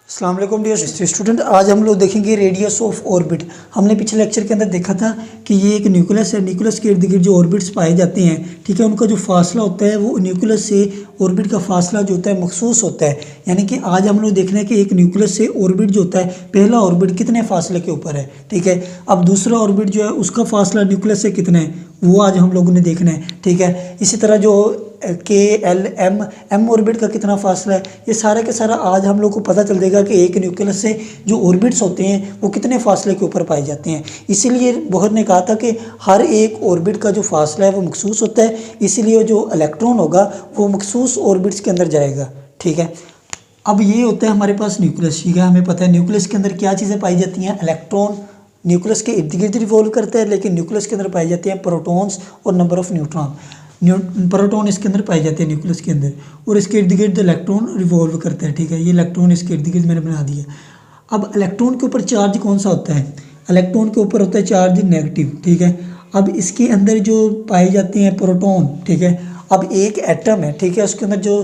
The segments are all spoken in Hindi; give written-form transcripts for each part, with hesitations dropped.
अस्सलाम वालेकुम डियर स्टूडेंट, आज हम लोग देखेंगे रेडियस ऑफ ऑर्बिट। हमने पिछले लेक्चर के अंदर देखा था कि ये एक न्यूक्लियस है। न्यूक्लियस के इर्द गिर्द जो ऑर्बिट्स पाए जाते हैं, ठीक है, उनका जो फासला होता है वो न्यूक्लियस से ऑर्बिट का फासला जो होता है मखसूस होता है। यानी कि आज हम लोग देखना है कि एक न्यूक्लियस से ऑर्बिट जो होता है, पहला ऑर्बिट कितने फासले के ऊपर है, ठीक है। अब दूसरा ऑर्बिट जो है उसका फासला न्यूक्लियस से कितना है वो आज हम लोगों ने देखना है, ठीक है। इसी तरह जो के एल एम ऑर्बिट का कितना फासला है, ये सारा के सारा आज हम लोग को पता चल जाएगा कि एक न्यूक्लियस से जो ऑर्बिट्स होते हैं वो कितने फासले के ऊपर पाए जाते हैं। इसीलिए बोहर ने कहा था कि हर एक ऑर्बिट का जो फासला है वो मखसूस होता है, इसीलिए जो इलेक्ट्रॉन होगा वो मखसूस ऑर्बिट्स के अंदर जाएगा, ठीक है। अब ये होता है हमारे पास न्यूक्लियस, ठीक है। हमें पता है न्यूक्लियस के अंदर क्या चीज़ें पाई जाती हैं। इलेक्ट्रॉन न्यूक्लियस के इर्द गिर्द रिवॉल्व करता है, लेकिन न्यूक्लियस के अंदर पाई जाती हैं प्रोटॉन्स और नंबर ऑफ न्यूट्रॉन। प्रोटॉन इसके अंदर पाए जाते हैं न्यूक्लियस के अंदर, और इसके इर्द गिर्द इलेक्ट्रॉन रिवॉल्व करता है, ठीक है। ये इलेक्ट्रॉन इसके इर्द गिर्द मैंने बना दिया। अब इलेक्ट्रॉन के ऊपर चार्ज कौन सा होता है? इलेक्ट्रॉन के ऊपर होता है चार्ज नेगेटिव, ठीक है। अब इसके अंदर जो पाए जाते हैं प्रोटॉन, ठीक है। अब एक एटम है, ठीक है, उसके अंदर जो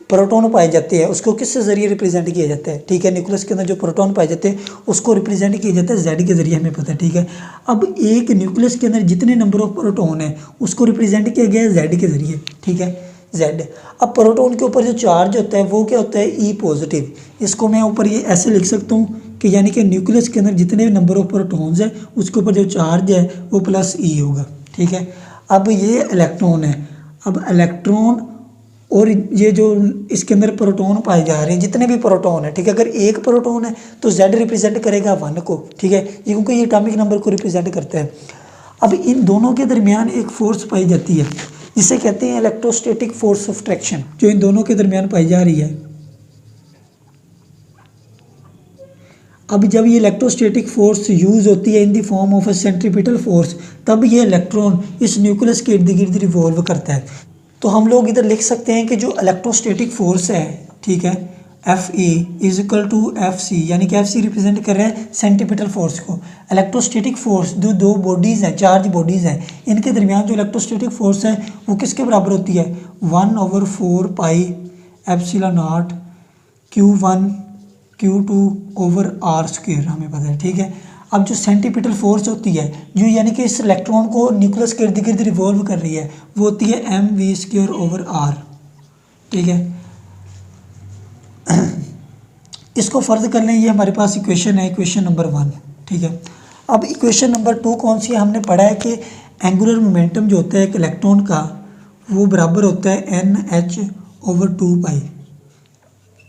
प्रोटॉन पाए जाते हैं उसको किस जरिए रिप्रेजेंट किया जाता है, ठीक है। न्यूक्लियस के अंदर जो प्रोटॉन पाए जाते हैं उसको रिप्रेजेंट किया जाता है जेड के जरिए, हमें पता है, ठीक है। अब एक न्यूक्लियस के अंदर जितने नंबर ऑफ प्रोटॉन है उसको रिप्रेजेंट किया गया है जेड के जरिए, ठीक है, जेड। अब प्रोटॉन के ऊपर जो चार्ज होता है वो क्या होता है? ई पॉजिटिव। इसको मैं ऊपर ये ऐसे लिख सकता हूँ कि यानी कि न्यूक्लियस के अंदर जितने भी नंबर ऑफ प्रोटॉन्स है उसके ऊपर जो चार्ज है वो प्लस ई होगा, ठीक है। अब ये इलेक्ट्रॉन है। अब इलेक्ट्रॉन और ये जो इसके अंदर प्रोटॉन पाए जा रहे हैं, जितने भी प्रोटॉन है, ठीक है, अगर एक प्रोटॉन है तो जेड रिप्रेजेंट करेगा 1 को, ठीक है, ये क्योंकि ये एटॉमिक नंबर को रिप्रेजेंट करता है। अब इन दोनों के दरमियान एक फोर्स पाई जाती है जिसे कहते हैं इलेक्ट्रोस्टैटिक फोर्स ऑफ अट्रैक्शन, जो इन दोनों के दरमियान पाई जा रही है। अब जब ये इलेक्ट्रोस्टैटिक फोर्स यूज़ होती है in the form of a centripetal force, तब ये इलेक्ट्रॉन इस न्यूक्लियस के इर्द गिर्द रिवॉल्व करता है। तो हम लोग इधर लिख सकते हैं कि जो इलेक्ट्रोस्टैटिक फोर्स है, ठीक है, F E is equal to F C, यानी कि एफ सी रिप्रेजेंट कर रहा है सेंट्रीपिटल फोर्स को। इलेक्ट्रोस्टैटिक फोर्स जो दो बॉडीज़ हैं, चार्ज बॉडीज़ हैं, इनके दरमियान जो इलेक्ट्रोस्टैटिक फोर्स है वो किसके बराबर होती है? 1/4 pi epsilon naught Q1 Q2 over R square, हमें पता है, ठीक है। अब जो सेंट्रीपिटल फोर्स होती है जो यानी कि इस इलेक्ट्रॉन को न्यूक्लियस के इर्द गिर्द रिवॉल्व कर रही है, वो होती है mv² ओवर आर, ठीक है। इसको फर्ज कर लें, ये हमारे पास इक्वेशन है, इक्वेशन नंबर 1, ठीक है। अब इक्वेशन नंबर 2 कौन सी है? हमने पढ़ा है कि एंगुलर मोमेंटम जो होता है एक इलेक्ट्रॉन का वो बराबर होता है NH/2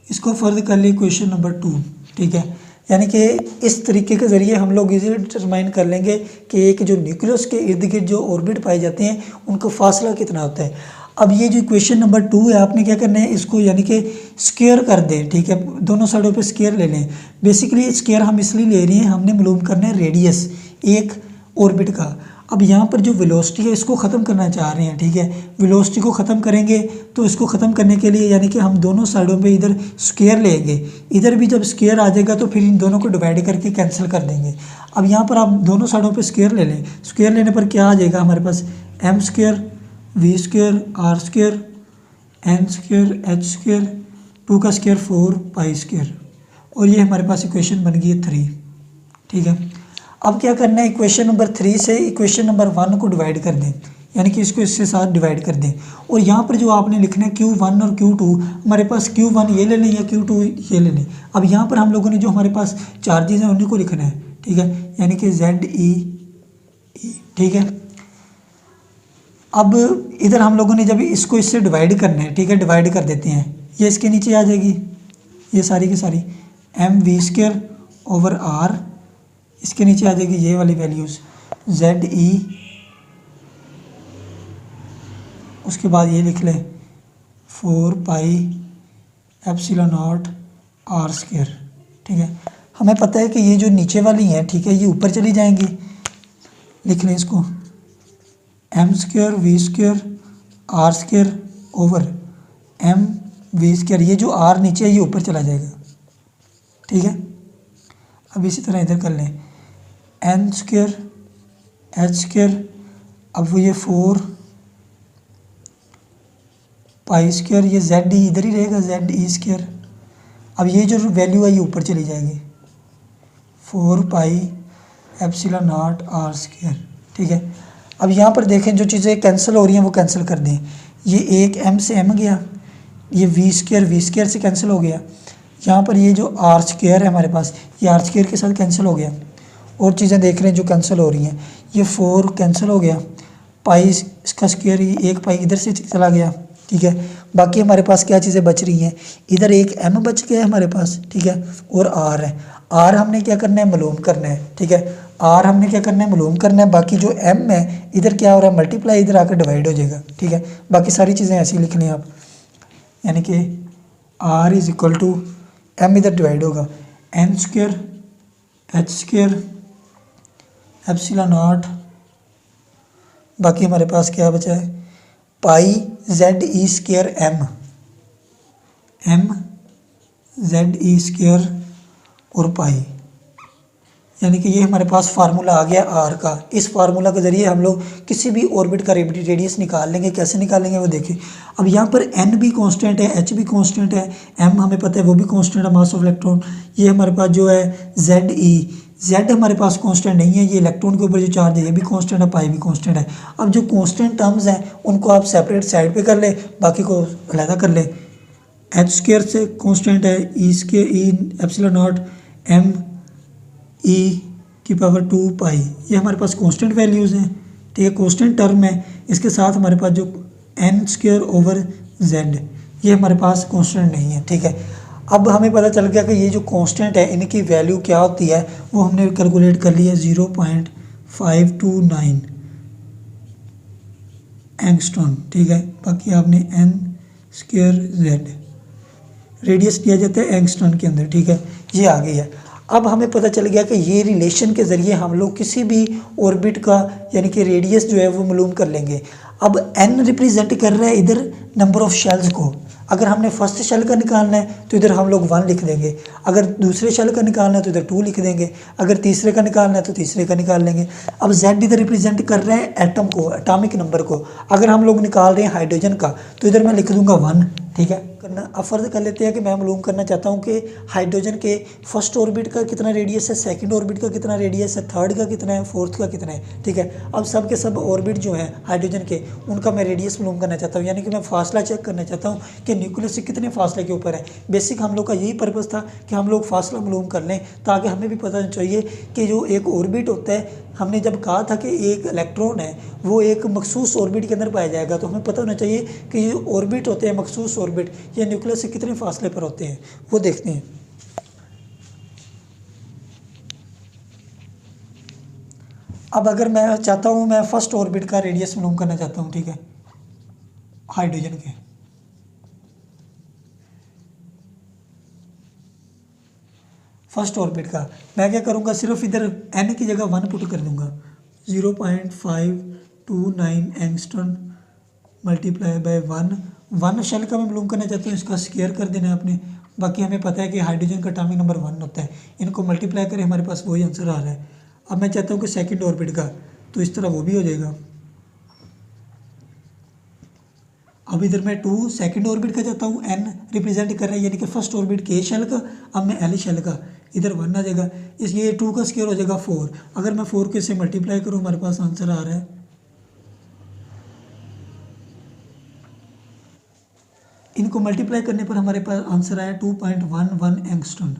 इसको फर्ज कर लिए इक्वेशन नंबर 2, ठीक है। यानी कि इस तरीके के ज़रिए हम लोग इजीली डिटरमाइन कर लेंगे कि एक जो न्यूक्लियस के इर्द गिर्द जो ऑर्बिट पाए जाते हैं उनका फासला कितना होता है। अब ये जो इक्वेशन नंबर 2 है, आपने क्या करना है, इसको यानी कि स्क्वायर कर दें, ठीक है, दोनों साइडों पे स्क्वायर ले लें। बेसिकली स्क्वायर हम इसलिए ले रहे हैं, हमने मालूम करना है रेडियस एक ऑर्बिट का। अब यहाँ पर जो वेलोसिटी है इसको ख़त्म करना चाह रहे हैं, ठीक है। वेलोसिटी को ख़त्म करेंगे तो इसको ख़त्म करने के लिए यानी कि हम दोनों साइडों पे इधर स्क्वायर लेंगे, इधर भी जब स्क्वायर आ जाएगा तो फिर इन दोनों को डिवाइड करके कैंसिल कर देंगे। अब यहाँ पर आप दोनों साइडों पे स्क्वायर ले लें। स्क्वायर लेने पर क्या आ जाएगा हमारे पास? m² v² r² n² h², 2 का स्क्वायर 4 π², और ये हमारे पास इक्वेशन बन गई है 3, ठीक है। अब क्या करना है, इक्वेशन नंबर 3 से इक्वेशन नंबर 1 को डिवाइड कर दें, यानी कि इसको इसके साथ डिवाइड कर दें। और यहाँ पर जो आपने लिखना है Q1 और Q2, हमारे पास Q1 ये ले लें या Q2 ये ले लें। अब यहाँ पर हम लोगों ने जो हमारे पास चार्जेस हैं उन्हीं को लिखना है, ठीक है, यानी कि ZE, ठीक है। अब इधर हम लोगों ने जब इसको इससे डिवाइड करना है, ठीक है, डिवाइड कर देते हैं, ये इसके नीचे आ जाएगी, ये सारी की सारी mv² ओवर r, इसके नीचे आ जाएगी ये वाली वैल्यूज़ ZE, उसके बाद ये लिख लें 4 पाई एप्सिलॉन नॉट r², ठीक है। हमें पता है कि ये जो नीचे वाली हैं, ठीक है, ये ऊपर चली जाएंगी, लिख लें इसको m² v² r² over mv², ये जो r नीचे है ये ऊपर चला जाएगा, ठीक है। अब इसी तरह इधर कर लें n² h², अब वो ये 4 π², ये ZE इधर ही रहेगा, ZE², अब ये जो वैल्यू है ये ऊपर चली जाएगी 4 pi epsilon naught R square, ठीक है। अब यहाँ पर देखें जो चीज़ें कैंसिल हो रही हैं वो कैंसिल कर दें। ये एक m से m गया, ये वी स्क्वायर से कैंसिल हो गया। यहाँ पर ये जो आर स्क्वायर है हमारे पास, ये आर स्क्वायर के साथ कैंसिल हो गया। और चीज़ें देख रहे हैं जो कैंसिल हो रही हैं, ये 4 कैंसिल हो गया, पाई इसका स्क्वायर, ये 1 पाई इधर से चला गया, ठीक है। बाकी हमारे पास क्या चीज़ें बच रही हैं, इधर एक m बच गया है हमारे पास, ठीक है, और r है। r हमने क्या करना है, मालूम करना है, ठीक है। r हमने क्या करना है, मालूम करना है। बाकी जो m है इधर क्या हो रहा है, मल्टीप्लाई, इधर आकर डिवाइड हो जाएगा, ठीक है। बाकी सारी चीज़ें ऐसी लिख लें आप, यानी कि r is equal to m इधर डिवाइड होगा n square h square epsilon naught, बाकी हमारे पास क्या बचा है, pi Z E square M Z E square और पाई, यानी कि ये हमारे पास फार्मूला आ गया आर का। इस फार्मूला के ज़रिए हम लोग किसी भी ऑर्बिट का रेडियस निकाल लेंगे। कैसे निकालेंगे वो देखें। अब यहाँ पर एन भी कांस्टेंट है, एच भी कांस्टेंट है, एम हमें पता है वो भी कांस्टेंट है, मास ऑफ इलेक्ट्रॉन। ये हमारे पास जो है जेड ई, जेड हमारे पास कांस्टेंट नहीं है, ये इलेक्ट्रॉन के ऊपर जो चार्ज है ये भी कांस्टेंट है, पाई भी कांस्टेंट है। अब जो कांस्टेंट टर्म्स हैं उनको आप सेपरेट साइड पे कर ले, बाकी को अलहदा कर ले। एच स्क्वायर से कांस्टेंट है, E square E epsilon naught M E की पावर 2 पाई, ये हमारे पास कांस्टेंट वैल्यूज़ हैं, ठीक है, कांस्टेंट टर्म है। इसके साथ हमारे पास जो एन स्क्वायर ओवर जेड, ये हमारे पास कांस्टेंट नहीं है, ठीक है। अब हमें पता चल गया कि ये जो कांस्टेंट है इनकी वैल्यू क्या होती है, वो हमने कैलकुलेट कर लिया 0.529 एंगस्ट्रॉन, ठीक है। बाकी आपने एन स्क्वायर जेड रेडियस दिया जाता है एंगस्ट्रॉन के अंदर, ठीक है, ये आ गई है। अब हमें पता चल गया कि ये रिलेशन के ज़रिए हम लोग किसी भी ऑर्बिट का यानी कि रेडियस जो है वो मालूम कर लेंगे। अब n रिप्रेजेंट कर रहा है इधर नंबर ऑफ़ शेल्स को। अगर हमने फर्स्ट शेल का निकालना है तो इधर हम लोग 1 लिख देंगे, अगर दूसरे शेल का निकालना है तो इधर 2 लिख देंगे, अगर तीसरे का निकालना है तो तीसरे का निकाल लेंगे। अब z इधर रिप्रेजेंट कर रहा है एटम को, एटॉमिक नंबर को। अगर हम लोग निकाल रहे हैं हाइड्रोजन का तो इधर मैं लिख दूंगा 1, ठीक है। करना अब फर्ज कर लेते हैं कि मैं मालूम करना चाहता हूँ कि हाइड्रोजन के फर्स्ट ऑर्बिट का कितना रेडियस है, सेकंड ऑर्बिट का कितना रेडियस है, थर्ड का कितना है, फोर्थ का कितना है, ठीक है। अब सब के सब ऑर्बिट जो हैं हाइड्रोजन के उनका मैं रेडियस मालूम करना चाहता हूँ, यानी कि मैं फासला चेक करना चाहता हूँ कि न्यूक्लियस से कितने फासले के ऊपर है। बेसिक हम लोग का यही पर्पज़ था कि हम लोग फासला मालूम कर लें, ताकि हमें भी पता चाहिए कि जो एक ऑर्बिट होता है, हमने जब कहा था कि एक इलेक्ट्रॉन है वो एक मखसूस ऑर्बिट के अंदर पाया जाएगा, तो हमें पता होना चाहिए कि ये ऑर्बिट होते हैं मखसूस ऑर्बिट, ये न्यूक्लियस से कितने फासले पर होते हैं, वो देखते हैं। अब अगर मैं चाहता हूँ, मैं फर्स्ट ऑर्बिट का रेडियस मालूम करना चाहता हूँ, ठीक है, हाइड्रोजन के। फर्स्ट ऑर्बिट का मैं क्या करूँगा, सिर्फ इधर n की जगह 1 पुट कर दूँगा, 0.529 एंगस्ट्रॉन मल्टीप्लाई बाय 1 शेल का मैं मालूम करना चाहता हूँ, इसका स्क्वायर कर देना है आपने। बाकी हमें पता है कि हाइड्रोजन का एटॉमिक नंबर 1 होता है, इनको मल्टीप्लाई करें हमारे पास वही आंसर आ रहा है। अब मैं चाहता हूँ कि सेकंड ऑर्बिट का, तो इस तरह वो भी हो जाएगा। अब इधर मैं 2 सेकंड ऑर्बिट का चाहता हूँ, n रिप्रेजेंट कर रहा है यानी कि फर्स्ट ऑर्बिट k शेल का, अब मैं l शेल का, इधर 1 आ जाएगा, इस ये 2 का स्क्वायर हो जाएगा 4। अगर मैं 4 के से मल्टीप्लाई करूँ हमारे पास आंसर आ रहा है, इनको मल्टीप्लाई करने पर हमारे पास आंसर आया 2.11 एंगस्ट्रॉन,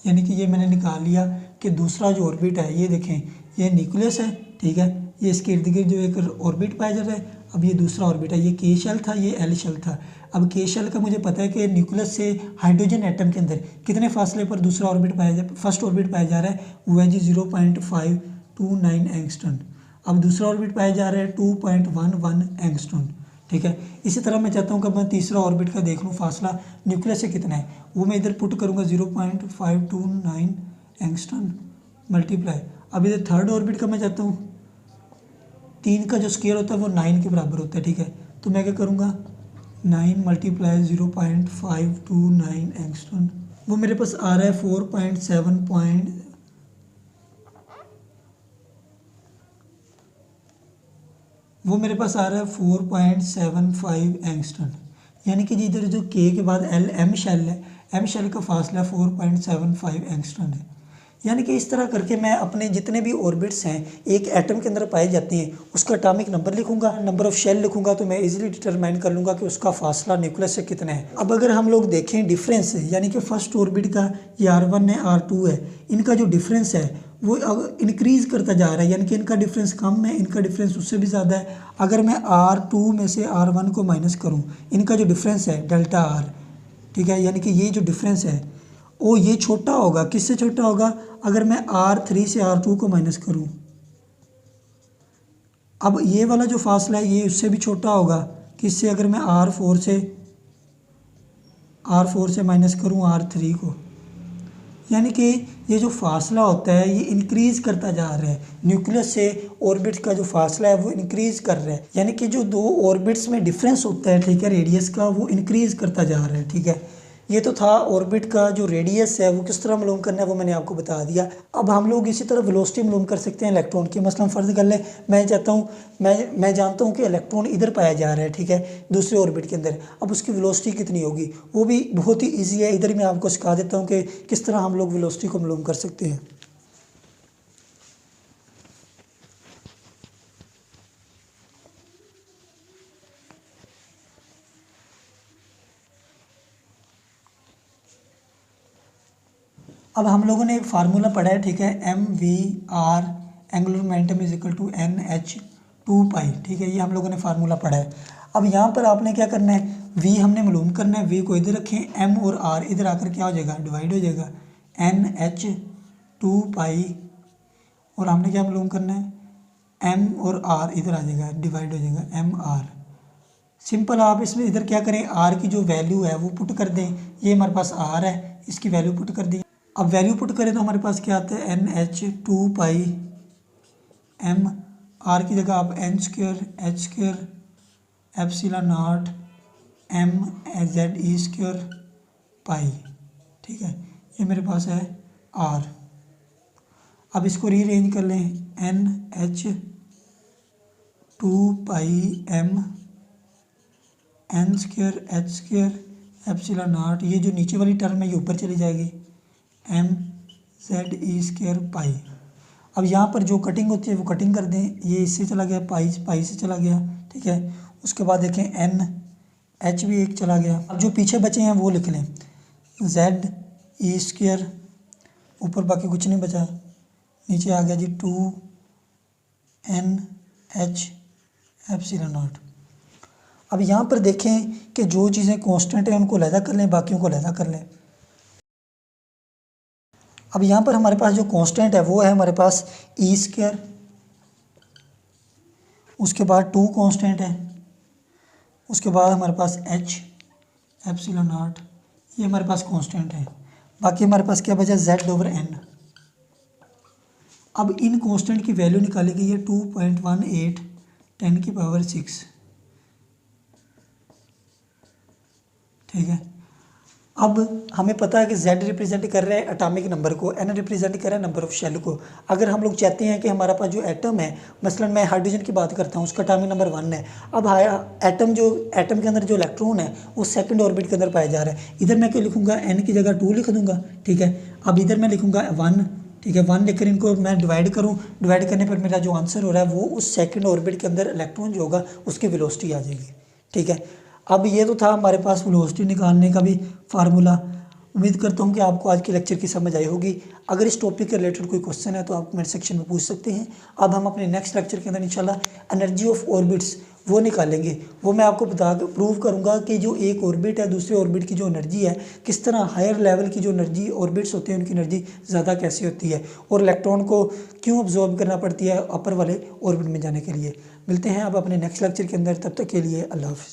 यानी कि ये मैंने निकाल लिया कि दूसरा जो ऑर्बिट है, ये देखें ये न्यूक्लियस है, ठीक है, ये इसके इर्द गिर्द जो एक ऑर्बिट पाया जा रहा है। अब ये दूसरा ऑर्बिट है, ये के शेल था, ये एल शेल था। अब के शेल का मुझे पता है कि न्यूक्लियस से हाइड्रोजन एटम के अंदर कितने फासले पर दूसरा ऑर्बिट पाया जा फर्स्ट ऑर्बिट पाया जा रहा है, वो है जी 0.529 एंगस्ट्रॉन। अब दूसरा ऑर्बिट पाया जा रहा है 2.11 एंगस्ट्रॉन, ठीक है। इसी तरह मैं चाहता हूँ कि मैं तीसरा ऑर्बिट का देख लूँ फासला न्यूक्लियस से कितना है, वो मैं इधर पुट करूँगा 0.529 एंगस्ट्रॉन मल्टीप्लाई। अब इधर थर्ड ऑर्बिट का मैं चाहता हूँ, 3 का जो स्क्वायर होता है वो 9 के बराबर होता है, ठीक है। तो मैं क्या करूँगा, 9 मल्टीप्लाई 0.529 एंगस्ट्रॉन, वो मेरे पास आ रहा है 4.7 वो मेरे पास आ रहा है 4.75 एंगस्ट्रॉन, यानी कि इधर जो के के बाद एल एम शेल है, एम शेल का फासला 4.75 एंगस्ट्रॉम है। यानी कि इस तरह करके मैं अपने जितने भी ऑर्बिट्स हैं एक एटम के अंदर पाए जाते हैं उसका एटॉमिक नंबर लिखूंगा, नंबर ऑफ शेल लिखूंगा, तो मैं इजीली डिटरमाइन कर लूँगा कि उसका फासला न्यूक्लियस से कितना है। अब अगर हम लोग देखें डिफरेंस, यानी कि फर्स्ट ऑर्बिट का ये R1 है R2 है, इनका जो डिफरेंस है वो इंक्रीज़ करता जा रहा है, यानी कि इनका डिफरेंस कम है, इनका डिफरेंस उससे भी ज़्यादा है। अगर मैं R2 में से R1 को माइनस करूँ, इनका जो डिफरेंस है डेल्टा R, ठीक है, यानी कि ये जो डिफरेंस है वो ये छोटा होगा। किससे छोटा होगा? अगर मैं R3 से R2 को माइनस करूं, अब ये वाला जो फासला है ये उससे भी छोटा होगा। किससे? अगर मैं R4 से माइनस करूं R3 को, यानी कि ये जो फासला होता है ये इंक्रीज़ करता जा रहा है। न्यूक्लियस से ऑर्बिट का जो फासला है वो इंक्रीज़ कर रहा है, यानी कि जो दो ऑर्बिट्स में डिफरेंस होता है, ठीक है, रेडियस का, वो इंक्रीज़ करता जा रहा है। ठीक है, ये तो था ऑर्बिट का जो रेडियस है वो किस तरह मालूम करना है वो मैंने आपको बता दिया। अब हम लोग इसी तरह वेलोसिटी मालूम कर सकते हैं इलेक्ट्रॉन की। मसलन फ़र्ज़ कर लें मैं जानता हूँ कि इलेक्ट्रॉन इधर पाया जा रहा है, ठीक है, दूसरे ऑर्बिट के अंदर। अब उसकी वेलोसिटी कितनी होगी वो भी बहुत ही ईजी है। इधर मैं आपको सिखा देता हूँ कि किस तरह हम लोग वेलोसिटी को मालूम कर सकते हैं। अब हम लोगों ने एक फार्मूला पढ़ा है, ठीक है, mv/r angular momentum is equal to nh2π, ठीक है, ये हम लोगों ने फार्मूला पढ़ा है। अब यहाँ पर आपने क्या करना है, v हमने मालूम करना है, v को इधर रखें, m और r इधर आकर क्या हो जाएगा, डिवाइड हो जाएगा, nh2π, और हमने क्या मालूम करना है, m और r इधर आ जाएगा, डिवाइड हो जाएगा, mr। सिंपल, आप इसमें इधर क्या करें, r की जो वैल्यू है वो पुट कर दें। ये हमारे पास r है, इसकी वैल्यू पुट कर दी। अब वैल्यू पुट करें तो हमारे पास क्या आता है, nh2π m, r की जगह आप n² h² epsilon not mze² पाई, ठीक है, ये मेरे पास है r। अब इसको रीअरेंज कर लें, nh2π m n² h² epsilon not, ये जो नीचे वाली टर्म है ये ऊपर चली जाएगी, mze² पाई। अब यहाँ पर जो कटिंग होती है वो कटिंग कर दें, ये इससे चला गया, पाई से चला गया, ठीक है। उसके बाद देखें h भी एक चला गया। अब जो पीछे बचे हैं वो लिख लें, ze², ऊपर बाकी कुछ नहीं बचा, नीचे आ गया जी 2nh एप्सिलॉन नॉट। अब यहाँ पर देखें कि जो चीज़ें कांस्टेंट हैं उनको अलहदा कर लें, बाकियों को अलहदा कर लें। अब यहाँ पर हमारे पास जो कांस्टेंट है वो है हमारे पास e², उसके बाद 2 कांस्टेंट है, उसके बाद हमारे पास h एप्सिलॉन नॉट, ये हमारे पास कांस्टेंट है। बाकी हमारे पास क्या बचा, z/n। अब इन कांस्टेंट की वैल्यू निकाली गई है 2.18 10⁶, ठीक है। अब हमें पता है कि z रिप्रेजेंट कर रहा है एटॉमिक नंबर को, n रिप्रेजेंट कर रहा है नंबर ऑफ शेल को। अगर हम लोग चाहते हैं कि हमारा पास जो एटम है, मसलन मैं हाइड्रोजन की बात करता हूँ, उसका एटॉमिक नंबर 1 है। अब एटम के अंदर जो इलेक्ट्रॉन है वो सेकंड ऑर्बिट के अंदर पाया जा रहा है। इधर मैं क्या लिखूँगा, n की जगह 2 लिख दूँगा, ठीक है। अब इधर मैं लिखूँगा 1, ठीक है, 1 लिखकर इनको मैं डिवाइड करूँ, डिवाइड करने पर मेरा जो आंसर हो रहा है वो उस सेकंड ऑर्बिट के अंदर इलेक्ट्रॉन जो होगा उसकी वेलोसिटी आ जाएगी, ठीक है। अब ये तो था हमारे पास वेलोसिटी निकालने का भी फार्मूला। उम्मीद करता हूँ कि आपको आज के लेक्चर की समझ आई होगी। अगर इस टॉपिक के रिलेटेड कोई क्वेश्चन है तो आप कमेंट सेक्शन में पूछ सकते हैं। अब हम अपने नेक्स्ट लेक्चर के अंदर इंशाल्लाह एनर्जी ऑफ ऑर्बिट्स वो निकालेंगे। वो मैं आपको प्रूव करूँगा कि जो एक ऑर्बिट है दूसरे ऑर्बिट की जो एनर्जी है, किस तरह हायर लेवल की जो एनर्जी ऑर्बिट्स होते हैं उनकी एनर्जी ज़्यादा कैसे होती है, और इलेक्ट्रॉन को क्यों ऑब्जॉर्व करना पड़ती है अपर वाले ऑर्बिट में जाने के लिए। मिलते हैं अब अपने नेक्स्ट लेक्चर के अंदर, तब तक के लिए अल्लाह हाफ़िज़।